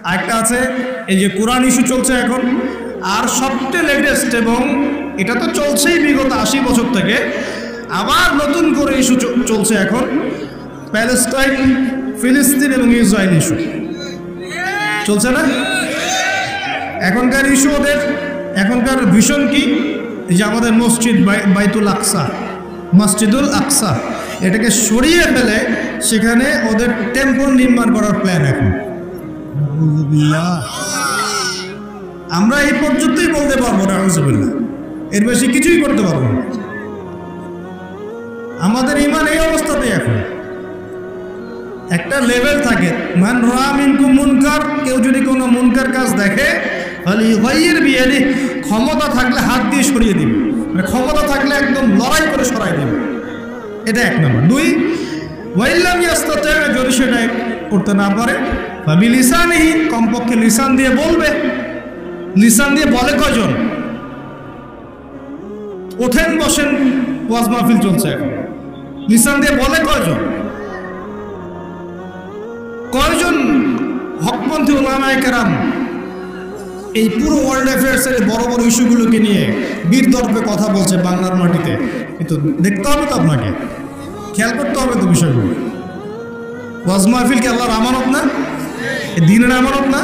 আরেকটা আছে এই যে কোরআন ইস্যু চলছে এখন। আর সবচেয়ে লেটেস্ট, এবং এটা তো চলছেই বিগত 80 বছর থেকে, আবার নতুন করে ইস্যু চলছে এখন, প্যালেস্টাইন, ফিলিস্তিন এবং ইসরায়েল ইস্যু চলছে না? এখনকার ইস্যু ওদের, এখনকার ভিশন কি? যে আমাদের মসজিদ বাইতুল আকসা, মসজিদুল আকসা, এটাকে সরিয়ে ফেলে সেখানে ওদের টেম্পল নির্মাণ করার প্ল্যান এখন। আমরা এই পর্যন্তই বলতে পারবো না, নাউযুবিল্লাহ, এর বেশি কিছুই করতে পারবো না। আমাদের ঈমান এই অবস্থাতেই এখন। একটা লেভেল থাকে, মান রাআ মিনকুম মুনকার, কেউ যদি কোনো মুনকার কাজ দেখে, ফালিয়ুগাইয়ির বিয়াদিহি, ক্ষমতা থাকলে হাত দিয়ে সরিয়ে দিবে, মানে ক্ষমতা থাকলে একদম লড়াই করে সরাই দিবে। এটা এক নম্বর। দুই, ওয়াইল্লাম ইয়াস্তাতি, যদি সেটা করতে না পারে, ফাবিলিসানিহি, কমপক্ষে লিসান দিয়ে বলবে। লিসান দিয়ে বলে কয়জন? ওঠেন বসেন ওয়াজ মাহফিল চলছে এখন, লিসান দিয়ে বলে কয়জন? কয়জন হকপন্থী উলামায়ে কেরাম এই পুরো ওয়ার্ল্ড অ্যাফেয়ার্সের বড় বড় ইস্যুগুলোকে নিয়ে বীর দর্পে কথা বলছে বাংলার মাটিতে? কিন্তু দেখতে হবে তো, আপনাকে খেয়াল করতে হবে তো বিষয়গুলো। ওয়াজ মাহফিল কি আল্লাহর আমানত না? দিনের আমানত না?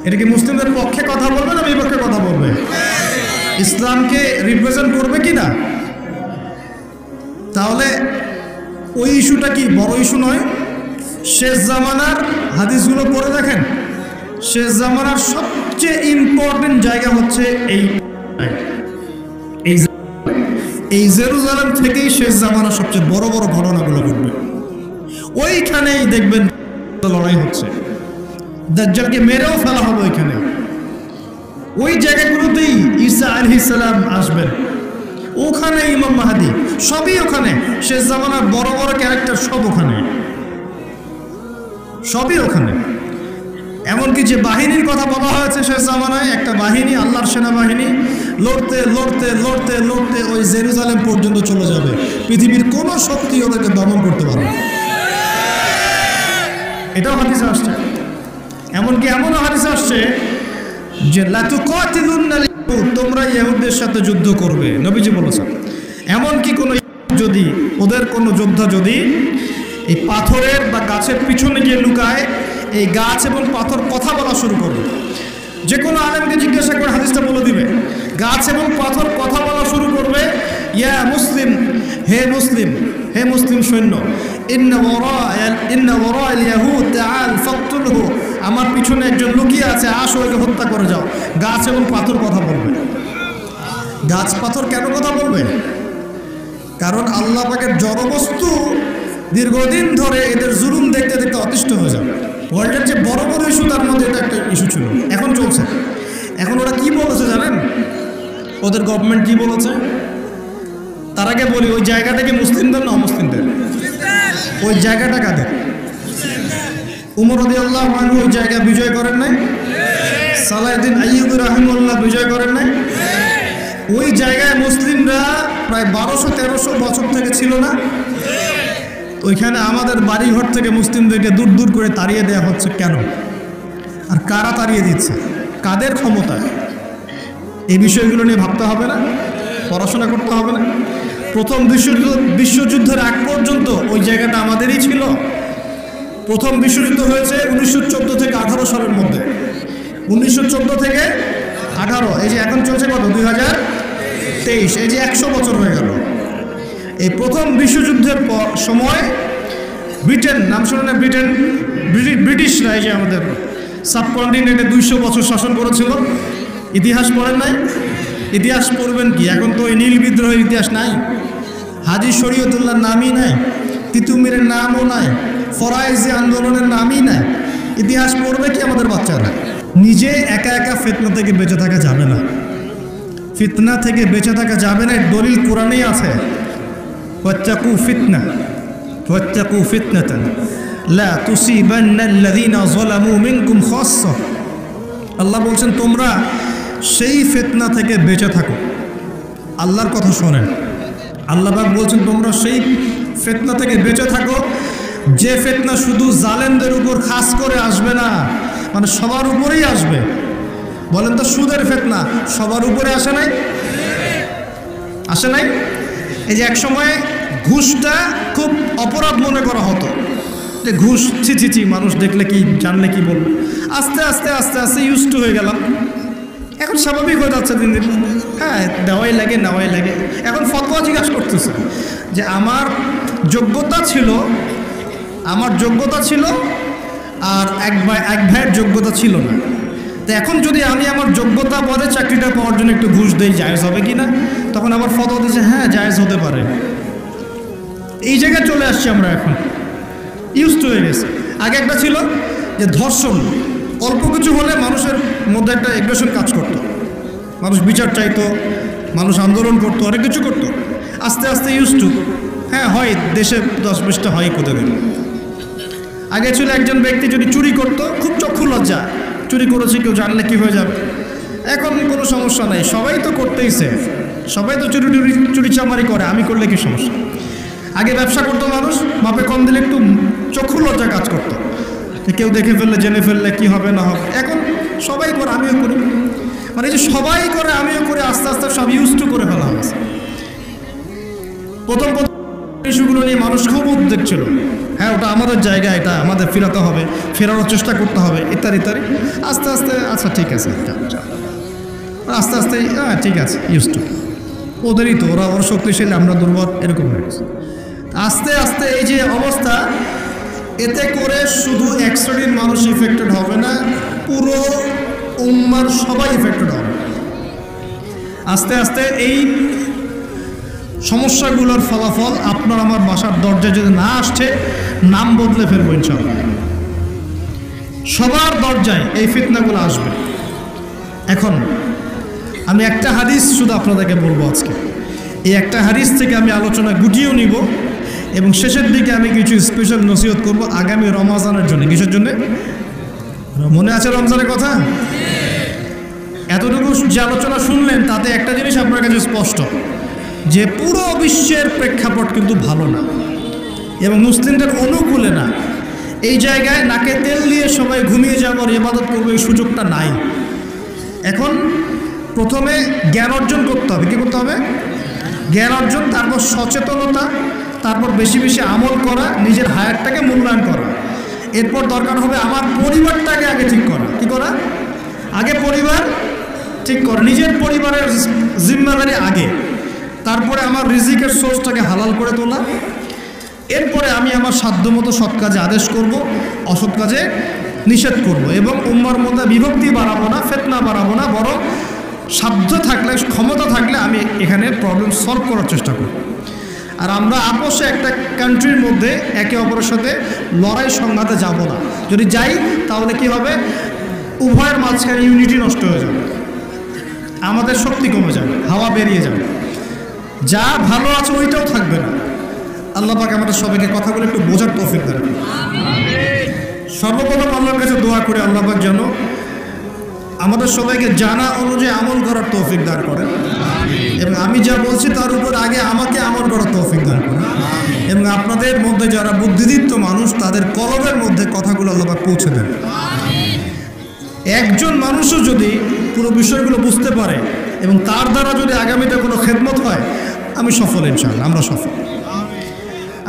এটা কি মুসলিমদের পক্ষে কথা বলবে না বিপক্ষে কথা বলবে? ইসলামকে রিপ্রেজেন্ট করবে কি না? তাহলে ওই ইস্যুটা কি বড় ইস্যু নয়? শেষ জামানার হাদিসগুলো পড়ে দেখেন, শেষ জামানার সবচেয়ে ইম্পর্টেন্ট জায়গা হচ্ছে এই জেরুজালেম থেকেই শেষ জামানার সবচেয়ে বড় বড় ঘটনাগুলো ঘটবে। ওইখানেই দেখবেন লড়াই হচ্ছে, দাজ্জালকে মেরেও ফেলা হবে ওইখানে। ওই জায়গাগুলোতেই ঈসা আলাইহিস সালাম আসবেন, ওখানে ইমাম মাহদি, সবই ওখানে। শেষ জামানার বড় বড় ক্যারেক্টার সব ওখানে, সবই ওখানে। এমনকি যে বাহিনীর কথা বলা হয়েছে শেষ জামানায়, একটা বাহিনী, আল্লাহর সেনাবাহিনী লড়তে লড়তে লড়তে লড়তে ওই জেরুজালেম পর্যন্ত চলে যাবে। পৃথিবীর কোনো শক্তি ওদেরকে দমন করতে পারবে না। এটাও হাদিসে আসছে। এমনকি এমনও হাদিসে আসছে যে লাতুকাতিলুন্নাল ইয়াহুদ, তোমরা ইহুদদের সাথে যুদ্ধ করবে, নবীজি বলেছেন। এমনকি কোনো যদি ওদের কোনো যোদ্ধা যদি এই পাথরের বা গাছের পিছনে গিয়ে লুকায়, এই গাছ এবং পাথর কথা বলা শুরু করবে। যে কোনো আলেমকে জিজ্ঞাসা করে হাদিসটা বলে দিবে। গাছ এবং পাথর কথা বলা শুরু করবে, ইয়া মুসলিম, হে মুসলিম, হে মুসলিম সৈন্য, ইন্না ওয়ারা'আল ইয়াহুদ তাআল ফাকতুলহু, আমার পিছনে একজন লুকিয়ে আছে, আসো ওকে হত্যা করে যাও। গাছ এবং পাথর কথা বলবে। গাছ পাথর কেন কথা বলবে? কারণ আল্লাহ পাকের জড়বস্তু দীর্ঘদিন ধরে এদের জুলুম দেখতে দেখতে অতিষ্ঠ হয়ে যাবে। ওয়ার্ল্ডের যে বড় বড় ইস্যু, তার মধ্যে এটা একটা ইস্যু ছিল, এখন চলছে। এখন ওরা কি বলেছে জানেন? ওদের গভর্নমেন্ট কি বলেছে? তার আগে বলি, ওই জায়গাটা কি মুসলিমদের না অমুসলিমদের? ওই জায়গাটা কাদের? উমর রাদিয়াল্লাহু আনহু ওই জায়গা বিজয় করেন নাই? সালাহউদ্দিন আইয়ুবী রাহিমাহুল্লাহ বিজয় করেন নাই? ওই জায়গায় মুসলিমরা প্রায় 1200-1300 বছর থেকে ছিল না? ওইখানে আমাদের বাড়িঘর থেকে মুসলিমদেরকে দূর দূর করে তাড়িয়ে দেওয়া হচ্ছে কেন? আর কারা তাড়িয়ে দিচ্ছে? কাদের ক্ষমতায়? এই বিষয়গুলো নিয়ে ভাবতে হবে না? পড়াশোনা করতে হবে না? প্রথম বিশ্বযুদ্ধের আগ পর্যন্ত ওই জায়গাটা আমাদেরই ছিল। প্রথম বিশ্বযুদ্ধ হয়েছে 1914 থেকে 18 সালের মধ্যে। 1914 থেকে 18, এই যে এখন চলছে কত, 2023, এই যে 100 বছর হয়ে গেল। এই প্রথম বিশ্বযুদ্ধের সময় ব্রিটেন, নাম শুনে না? ব্রিটিশরা এই যে আমাদের সাবকন্টিনেন্টে 200 বছর শাসন করেছিল। ইতিহাস পড়েন নাই? ইতিহাস পড়বেন কি? এখন তো এই নীল বিদ্রোহের ইতিহাস নাই, হাজী শরীয়তুল্লাহর নামই নাই, তিতুমিরের নামও নাই, ফরায়েজি আন্দোলনের নামই নাই। ইতিহাস পড়বে কি আমাদের বাচ্চারা? নিজে একা একা ফিতনা থেকে বেঁচে থাকা যাবে না। ফিতনা থেকে বেঁচে থাকা যাবে না, দলিল কোরআনেই আছে। ওয়াত্তাকু ফিতনা, ওয়াত্তাকু ফিতনাতান লা তুসিবান্নাল্লাযীনা যালামু মিনকুম খাসসা। আল্লাহ বলছেন তোমরা সেই ফিতনা থেকে বেঁচে থাকো। আল্লাহর কথা শোনেন, আল্লাহ পাক বলছেন তোমরা সেই ফিতনা থেকে বেঁচে থাকো, যে ফিতনা শুধু জালেমদের উপর খাস করে আসবে না, মানে সবার উপরেই আসবে। বলেন তো, সুদের ফিতনা সবার উপরে আসে নাই? আসে নাই? এই যে এক সময় ঘুষটা খুব অপরাধ মনে করা হতো, যে ঘুষ ছি, মানুষ দেখলে কি, জানলে কি বলবে। আস্তে আস্তে আস্তে আস্তে ইউজ টু হয়ে গেলাম। এখন স্বাভাবিক হয়ে যাচ্ছে দিন দিন। হ্যাঁ, দেওয়াই লাগে, নেওয়াই লাগে। এখন ফতোয়া জিজ্ঞাসা করতেছে যে আমার যোগ্যতা ছিল আর এক ভাইয়ের যোগ্যতা ছিল না, তো এখন যদি আমি আমার যোগ্যতা বলে চাকরিটা পাওয়ার জন্য একটু ঘুষ দেই, জায়েজ হবে কি না? তখন আবার ফতোয়া দিচ্ছে হ্যাঁ জায়েজ হতে পারে। এই জায়গায় চলে আসছি আমরা, এখন ইউজ টু হয়ে গেছে। আগে একটা ছিল যে ধর্ষণ, অল্প কিছু হলে মানুষের মধ্যে একটা এগ্রেশন কাজ করতো, মানুষ বিচার চাইতো, মানুষ আন্দোলন করতো, অনেক কিছু করতো। আস্তে আস্তে ইউজ টু, হ্যাঁ হয়, দেশে 10-20টা হয় কোথাদিন। আগে ছিল একজন ব্যক্তি যদি চুরি করতো, খুব চক্ষু লজ্জা, চুরি করেছে কেউ জানলে কি হয়ে যাবে। এখন কোনো সমস্যা নাই, সবাই তো করতেইছে, সবাই তো চুরি চামারি করে, আমি করলে কি সমস্যা? আগে ব্যবসা করতো মানুষ, মাপে কম দিলে একটু চক্ষু লজ্জা কাজ করতো, কেউ দেখে ফেললে, জেনে ফেললে কি হবে না হবে। এখন সবাই করে, আমিও করি, মানে এই যে সবাই করে আমিও করে, আস্তে আস্তে সব ইউজ টু করে ফেলা হয়েছে। প্রথম ইস্যুগুলো নিয়ে মানুষ খুব উদ্বেগ ছিল। হ্যাঁ, ওটা আমাদের জায়গা, এটা আমাদের ফেরাতে হবে, ফেরানোর চেষ্টা করতে হবে, ইত্যাদি ইত্যাদি। আস্তে আস্তে আচ্ছা ঠিক আছে, আস্তে আস্তে হ্যাঁ ঠিক আছে, ইউজ টু, ওদেরই তো, ওরা শক্তিশালী, আমরা দুর্বল, এরকম হয়ে গেছে। আস্তে আস্তে এই যে অবস্থা, এতে করে শুধু এক শ্রেণীর মানুষ ইফেক্টেড হবে না, পুরো উম্মার সবাই ইফেক্টেড হবে। আস্তে আস্তে এই সমস্যাগুলোর ফলাফল আপনার আমার বাসার দরজায় যদি না আসছে, নাম বদলে ফেলবো ইনশাআল্লাহ। সবার দরজায় এই ফিতনাগুলো আসবে। এখন আমি একটা হাদিস শুধু আপনাদেরকে বলবো আজকে। এই একটা হাদিস থেকে আমি আলোচনা গুটিয়েও নিব এবং শেষের দিকে আমি কিছু স্পেশাল নসিহত করব আগামী রমজানের জন্য। কিসের জন্য? মনে আছে রমজানের কথা? এতটুকু যে আলোচনা শুনলেন, তাতে একটা জিনিস আপনার কাছে স্পষ্ট, যে পুরো বিশ্বের প্রেক্ষাপট কিন্তু ভালো না এবং মুসলিমদের অনুকূলে না। এই জায়গায় নাকে তেল দিয়ে সবাই ঘুমিয়ে যাওয়ার ইবাদত করবে, এই সুযোগটা নাই। এখন প্রথমে জ্ঞান অর্জন করতে হবে। কী করতে হবে? জ্ঞান অর্জন, তারপর সচেতনতা, তারপর বেশি বেশি আমল করা, নিজের হায়াতটাকে মূল্যায়ন করা। এরপর দরকার হবে আমার পরিবারটাকে আগে ঠিক করা। কী করা? আগে পরিবার ঠিক করা, নিজের পরিবারের জিম্মাদারি আগে। তারপরে আমার রিজিকের সোর্সটাকে হালাল করে তোলা। এরপরে আমি আমার সাধ্যমতো সৎ কাজে আদেশ করব, অসৎ কাজে নিষেধ করব এবং উম্মার মধ্যে বিভক্তি বাড়াবো না, ফিতনা বাড়াবো না, বরং সাধ্য থাকলে, ক্ষমতা থাকলে আমি এখানে প্রবলেম সলভ করার চেষ্টা করব। আর আমরা আপোষে একটা কান্ট্রির মধ্যে একে অপরের সাথে লড়াই সংঘাতে যাব না। যদি যাই তাহলে কি হবে? উভয়ের মাঝখানে ইউনিটি নষ্ট হয়ে যাবে, আমাদের শক্তি কমে যাবে, হাওয়া বেরিয়ে যাবে, যা ভালো আছে ওইটাও থাকবে না। আল্লাহ পাক আমাদের সবাইকে কথাগুলো একটু বোঝার তৌফিক দেন। সর্বপ্রথম আল্লাহর কাছে দোয়া করে আল্লাহ পাক যেন আমাদের সবাইকে জানা অনুযায়ী আমল করার তৌফিক দান করেন এবং আমি যা বলছি তার উপর আগে আমাকে আমল করার তৌফিক দান করেন এবং আপনাদের মধ্যে যারা বুদ্ধিদীপ্ত মানুষ, তাদের কলবের মধ্যে কথাগুলো আল্লাহ পাক পৌঁছে দেন। একজন মানুষও যদি পুরো বিষয়গুলো বুঝতে পারে এবং তার দ্বারা যদি আগামীতে কোনো খেদমত হয়, আমি সফল ইনশাআল্লাহ, আমরা সফল।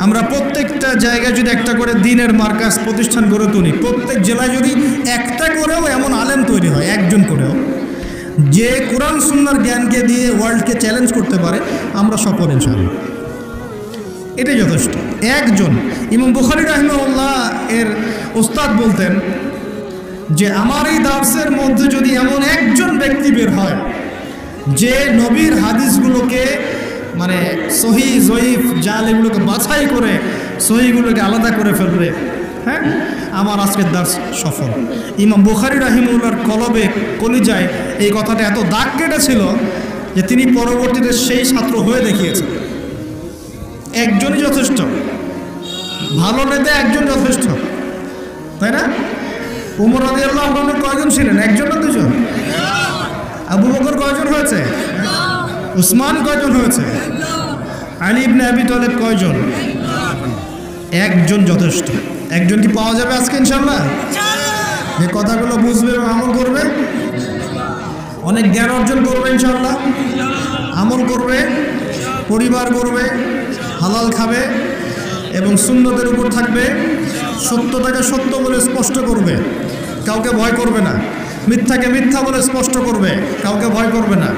আমরা প্রত্যেকটা জায়গায় যদি একটা করে দিনের মার্কাজ প্রতিষ্ঠান গড়ে তুলি, প্রত্যেক জেলায় যদি একটা করেও এমন আলেম তৈরি হয়, একজন করেও, যে কোরআন সুন্নাহর জ্ঞানকে দিয়ে ওয়ার্ল্ডকে চ্যালেঞ্জ করতে পারে, আমরা সফল ইনশাআল্লাহ। এটাই যথেষ্ট। একজন ইমাম বুখারী রাহিমাহুল্লাহ এর ওস্তাদ বলতেন যে আমার এই দার্সের মধ্যে যদি এমন একজন ব্যক্তি বের হয় যে নবীর হাদিসগুলোকে মানে সহি জয়ীফ জাল এগুলোকে বাছাই করে সহিগুলোকে আলাদা করে ফেলবে, হ্যাঁ, আমার আজকের দার্স সফল। ইমাম বুখারী রাহিমাহুল্লাহর কলবে কলিজায় এই কথাটা এত দাগ কেটেছিল যে তিনি পরবর্তীতে সেই ছাত্র হয়ে দেখিয়েছেন। একজনই যথেষ্ট, ভালো নেতা একজন যথেষ্ট, তাই না? উমর রাদিয়াল্লাহু আনহু কয়জন ছিলেন? একজন না দুজন? আবু বকর কয়জন হয়েছে? উসমান কয়জন হয়েছে? আলী ইবনে আবি তালেব কয়জন? একজন যথেষ্ট। একজন কি পাওয়া যাবে আজকে ইনশাআল্লাহ? যে কথাগুলো বুঝবে এবং আমল করবে, অনেক জ্ঞান অর্জন করবে ইনশাআল্লাহ, আমল করবে, পরিবার করবে, হালাল খাবে এবং সুন্নতের উপর থাকবে, সত্যটাকে সত্য বলে স্পষ্ট করবে, কাউকে ভয় করবে না, মিথ্যাকে মিথ্যা বলে স্পষ্ট করবে, কাউকে ভয় করবে না,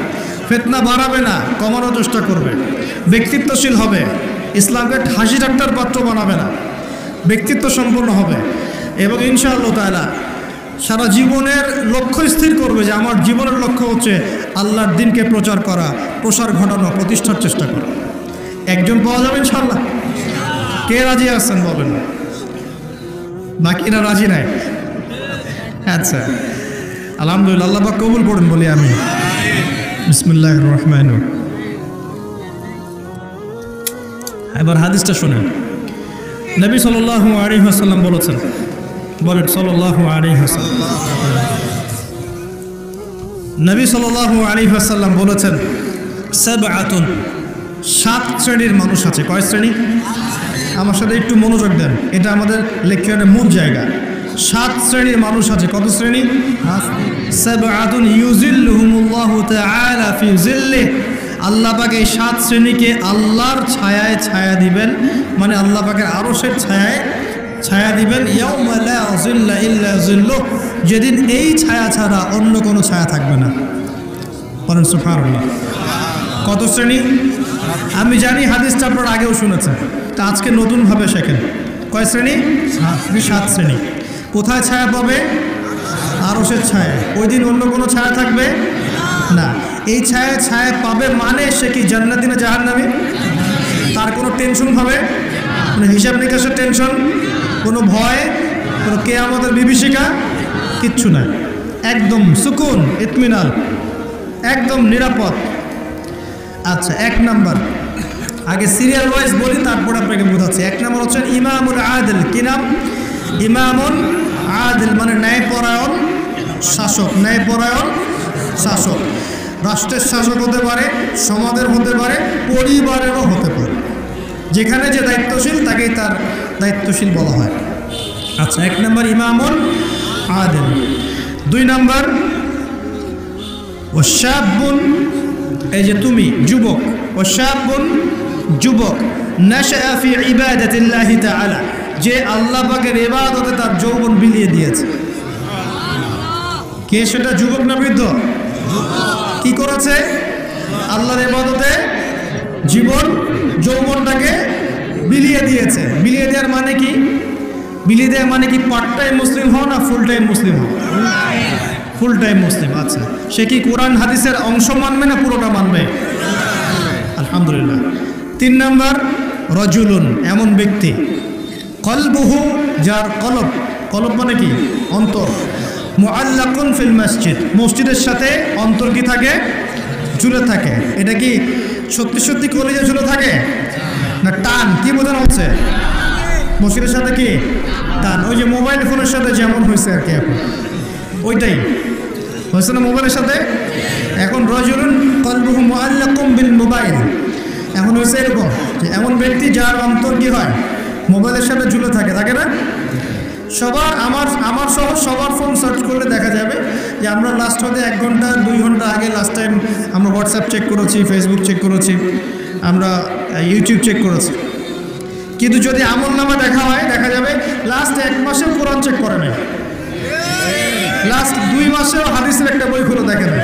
ফিতনা বাড়াবে না, কমানোর চেষ্টা করবে, ব্যক্তিত্বশীল হবে, ইসলামকে হাসি ঠাট্টার পাত্র বানাবে না, ব্যক্তিত্ব সম্পন্ন হবে এবং ইনশাআল্লাহ তাআলা সারা জীবনের লক্ষ্য স্থির করবে যে আমার জীবনের লক্ষ্য হচ্ছে আল্লাহর দ্বীনকে প্রচার করা, প্রসার ঘটানো, প্রতিষ্ঠার চেষ্টা করা। একজন পাওয়া যাবে ইনশাআল্লাহ? কে রাজি আছেন বলেন? বাকিরা রাজি নাই? আচ্ছা, আলহামদুলিল্লাহ, আল্লাহ পাক কবুল করুন বলি আমি। বিসমিল্লাহির রহমানির রহিম। এবার হাদিসটা শুনেন। নবী সাল্লাল্লাহু আলাইহি ওয়াসাল্লাম বলেছেন, বলেন সাল্লাল্লাহু আলাইহি ওয়াসাল্লাম, নবী সাল্লাল্লাহু আলাইহি ওয়াসাল্লাম বলেছেন, সাবআতুন, 7 শ্রেণীর মানুষ আছে। কয় শ্রেণী? আমার সাথে একটু মনোযোগ দেন, এটা আমাদের লেকচারের মূল জায়গা। 7 শ্রেণীর মানুষ আছে। কত শ্রেণী? সাবআতুন ইউজিল্লুহুমুল্লাহু তাআলা ফি জিল্লিহি, আল্লাহ পাক এই 7 শ্রেণীকে আল্লাহর ছায়ায় ছায়া দিবেন, মানে আল্লাহ পাকের আরশের ছায়ায় ছায়া দিবেন। ইয়াউমা লা যিল্লা ইল্লা যিল্লুহ, যেদিন এই ছায়া ছাড়া অন্য কোনো ছায়া থাকবে না। বলেন সুবহানাল্লাহ। কত শ্রেণী? আমি জানি হাদিসটা আপনারা আগেও শুনেছেন, তা আজকে নতুনভাবে শেখেন। কয় শ্রেণী? 7 শ্রেণী। কোথায় ছায়া পাবে? আরশের ছায়া। ওই দিন অন্য কোনো ছায়া থাকবে না। এই ছায়া ছায়া পাবে মানে সে কি জান্নাতি না জাহান্নামী? তার কোনো টেনশন হবে? কোনো হিসাব নিকাশের টেনশন, কোনো ভয়, কোনো কিয়ামতের বিভীষিকা কিচ্ছু নাই। একদম সুকুন, ইতমিনান, একদম নিরাপদ। আচ্ছা, 1 নাম্বার, আগে সিরিয়াল ওয়াইজ বলি, তারপর আপনাকে বোঝাচ্ছি। 1 নাম্বার হচ্ছেন ইমামুল আদিল। কি নাম? ইমামুল আদিল, মানে ন্যায়পরায়ণ শাসক। ন্যায়পরায়ণ শাসক। রাষ্ট্রের শাসক হতে পারে, সমাজের হতে পারে, পরিবারেরও হতে পারে। যেখানে যে দায়িত্বশীল তাকেই তার দায়িত্বশীল বলা হয়। আচ্ছা, 1 নাম্বার ইমামুল আদিল। 2 নাম্বার ওয়াশাবুন, এই যে তুমি যুবক, ওয়াশাবুন যুবক, নাশআ ফি ইবাদাতিল্লাহি তাআলা, যে আল্লাহ পাকের ইবাদতে তার যৌবন বিলিয়ে দিয়েছে। কে সেটা? যুবক না বৃদ্ধ? কি করেছে? আল্লাহর ইবাদতে জীবন যৌবনটাকে বিলিয়ে দিয়েছে। বিলিয়ে দেওয়ার মানে কি? বিলিয়ে দেওয়ার মানে কি পার্ট টাইম মুসলিম হও না ফুল টাইম মুসলিম হও? ফুল টাইম মুসলিম। আচ্ছা, সে কি কোরআন হাদিসের অংশ মানবে না পুরোটা মানবে? আলহামদুলিল্লাহ। 3 নাম্বার রজুলুন, এমন ব্যক্তি, কলবুহু, যার কলব, কলব মানে কি? অন্তর, মুআল্লাকুন ফিল মসজিদ, মসজিদের সাথে অন্তর কি থাকে? ঝুলে থাকে। এটা কি সত্যি সত্যি কলেজে ঝুলে থাকে না টান? কি বোঝানো হচ্ছে? মসজিদের সাথে কি টান? ওই যে মোবাইল ফোনের সাথে যেমন হয়েছে আর কি, এখন ওইটাই হয়েছে না মোবাইলের সাথে। এখন রজুলুন কলবুহু মুআল্লাকুন বিল মোবাইল, এখন হয়েছে এরকম যে এমন ব্যক্তি যার অন্তর কি হয়? মোবাইলের সাথে ঝুলে থাকে, থাকে না? সবার, আমার সহ সবার ফোন সার্চ করলে দেখা যাবে যে আমরা লাস্ট হতে 1 ঘন্টা 2 ঘন্টা আগে লাস্ট টাইম আমরা হোয়াটসঅ্যাপ চেক করেছি, ফেসবুক চেক করেছি, আমরা ইউটিউব চেক করেছি। কিন্তু যদি আমল নামা দেখা হয়, দেখা যাবে লাস্ট 1 মাসেও কোরআন চেক করে নাই, লাস্ট 2 মাসেও হাদিসের একটা বই খুলে দেখে নেয়।